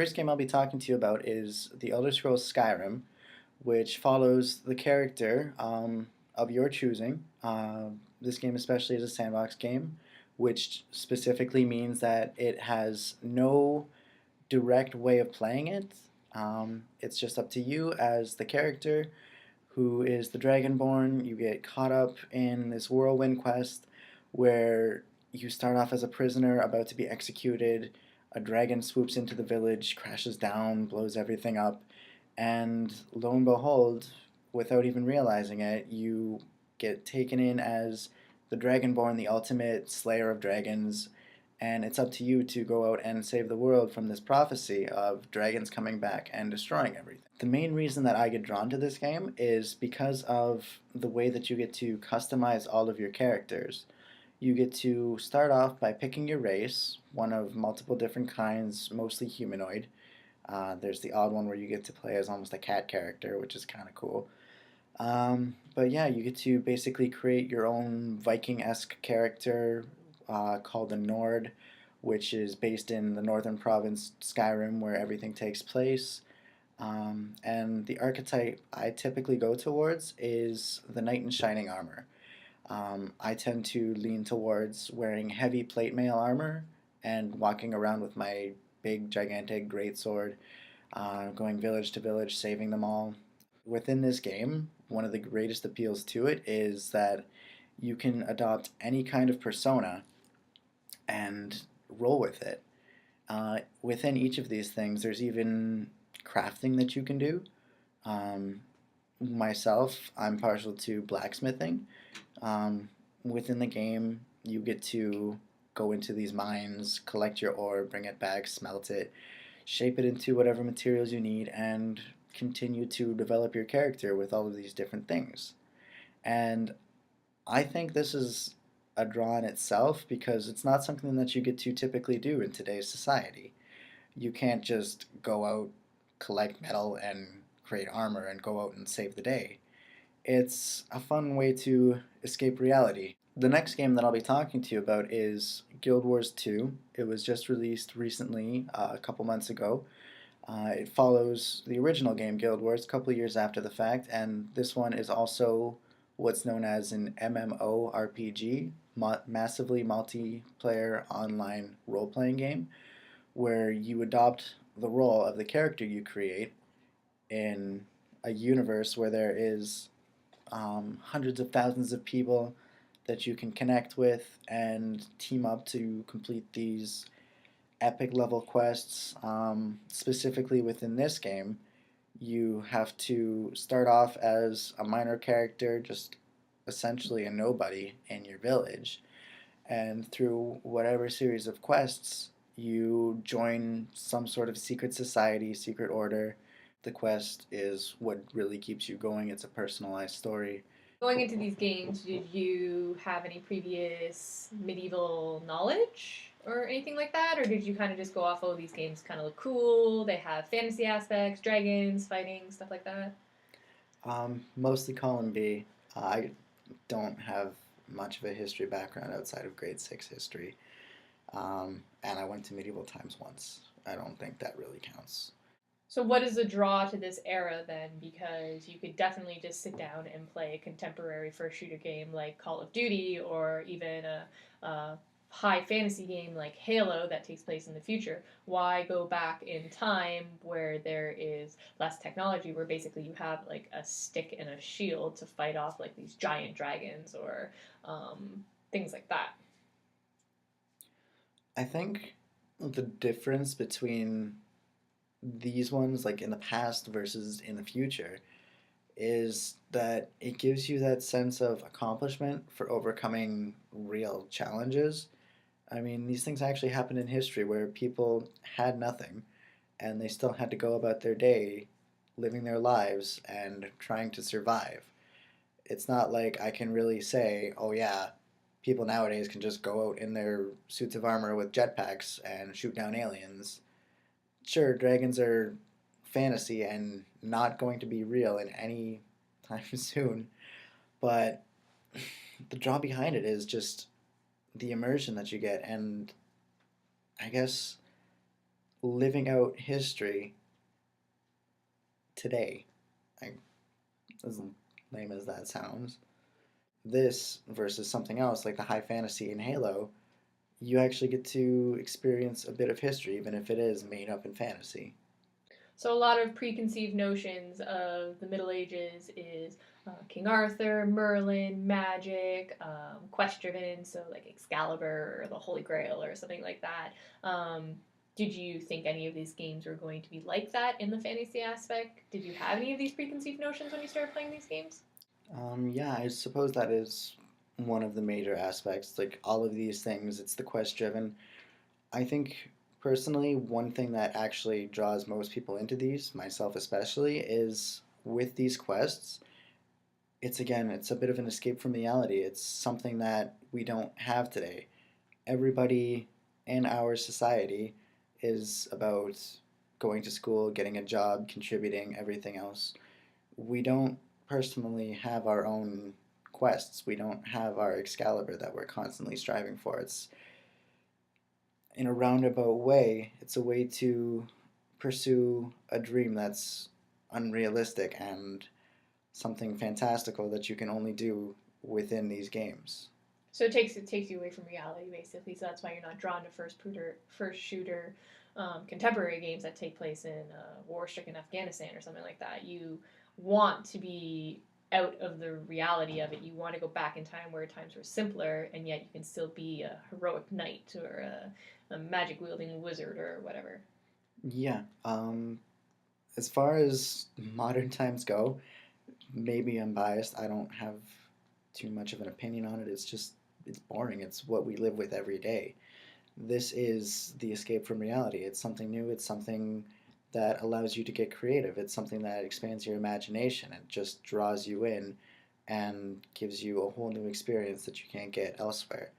first game I'll be talking to you about is The Elder Scrolls Skyrim, which follows the character of your choosing. This game, especially, is a sandbox game, which specifically means that it has no direct way of playing it. It's just up to you as the character who is the Dragonborn. You get caught up in this whirlwind quest where you start off as a prisoner about to be executed. A dragon swoops into the village, crashes down, blows everything up, and lo and behold, without even realizing it, you get taken in as the Dragonborn, the ultimate slayer of dragons, and it's up to you to go out and save the world from this prophecy of dragons coming back and destroying everything. The main reason that I get drawn to this game is because of the way that you get to customize all of your characters. You get to start off by picking your race, one of multiple different kinds, mostly humanoid. There's the odd one where you get to play as almost a cat character, which is kind of cool. But yeah, you get to basically create your own Viking-esque character called the Nord, which is based in the northern province Skyrim, where everything takes place. And the archetype I typically go towards is the knight in shining armor. I tend to lean towards wearing heavy plate mail armor and walking around with my big, gigantic greatsword, going village to village, saving them all. Within this game, one of the greatest appeals to it is that you can adopt any kind of persona and roll with it. Within each of these things, there's even crafting that you can do. Um, Myself, I'm partial to blacksmithing. Within the game, you get to go into these mines, collect your ore, bring it back, smelt it, shape it into whatever materials you need, and continue to develop your character with all of these different things. And I think this is a draw in itself because it's not something that you get to typically do in today's society. You can't just go out, collect metal, and create armor and go out and save the day. It's a fun way to escape reality. The next game that I'll be talking to you about is Guild Wars 2. It was just released recently, a couple months ago. It follows the original game Guild Wars a couple years after the fact, and this one is also what's known as an MMORPG, massively multiplayer online role-playing game, where you adopt the role of the character you create in a universe where there is hundreds of thousands of people that you can connect with and team up to complete these epic level quests. Specifically within this game, you have to start off as a minor character, just essentially a nobody in your village. And through whatever series of quests, you join some sort of secret society, secret order. The quest is what really keeps you going. It's a personalized story. Going into these games, did you have any previous medieval knowledge or anything like that? Or did you kind of just go off, oh, these games kind of look cool, they have fantasy aspects, dragons, fighting, stuff like that? Mostly column B. I don't have much of a history background outside of grade 6 history. And I went to medieval times once. I don't think that really counts. So, what is the draw to this era then? Because you could definitely just sit down and play a contemporary first shooter game like Call of Duty, or even a high fantasy game like Halo that takes place in the future. Why go back in time where there is less technology, where basically you have like a stick and a shield to fight off like these giant dragons or things like that? I think the difference between these ones, like in the past versus in the future, is that it gives you that sense of accomplishment for overcoming real challenges. I mean, these things actually happened in history where people had nothing and they still had to go about their day living their lives and trying to survive. It's not like I can really say, oh yeah, people nowadays can just go out in their suits of armor with jetpacks and shoot down aliens. Sure, dragons are fantasy and not going to be real in any time soon, but the draw behind it is just the immersion that you get, and I guess living out history today. Like, as lame as that sounds, this versus something else like the high fantasy in Halo, you actually get to experience a bit of history, even if it is made up in fantasy. So a lot of preconceived notions of the Middle Ages is King Arthur, Merlin, magic, quest-driven, so like Excalibur or the Holy Grail or something like that. Did you think any of these games were going to be like that in the fantasy aspect? Did you have any of these preconceived notions when you started playing these games? Yeah, I suppose that is one of the major aspects. Like all of these things, it's the quest driven. I think personally, one thing that actually draws most people into these, myself especially, is with these quests, it's again, it's a bit of an escape from reality. It's something that we don't have today. Everybody in our society is about going to school, getting a job, contributing, everything else. We don't personally have our own quests. We don't have our Excalibur that we're constantly striving for. It's in a roundabout way, it's a way to pursue a dream that's unrealistic and something fantastical that you can only do within these games. So it takes you away from reality basically. So that's why you're not drawn to first shooter contemporary games that take place in war-stricken Afghanistan or something like that. You want to be out of the reality of it. You want to go back in time where times were simpler, and yet you can still be a heroic knight or a magic wielding wizard or whatever. Yeah, as far as modern times go, maybe I'm biased. I don't have too much of an opinion on it. It's boring. It's what we live with every day. This is the escape from reality. It's something new. It's something that allows you to get creative. It's something that expands your imagination. It just draws you in and gives you a whole new experience that you can't get elsewhere.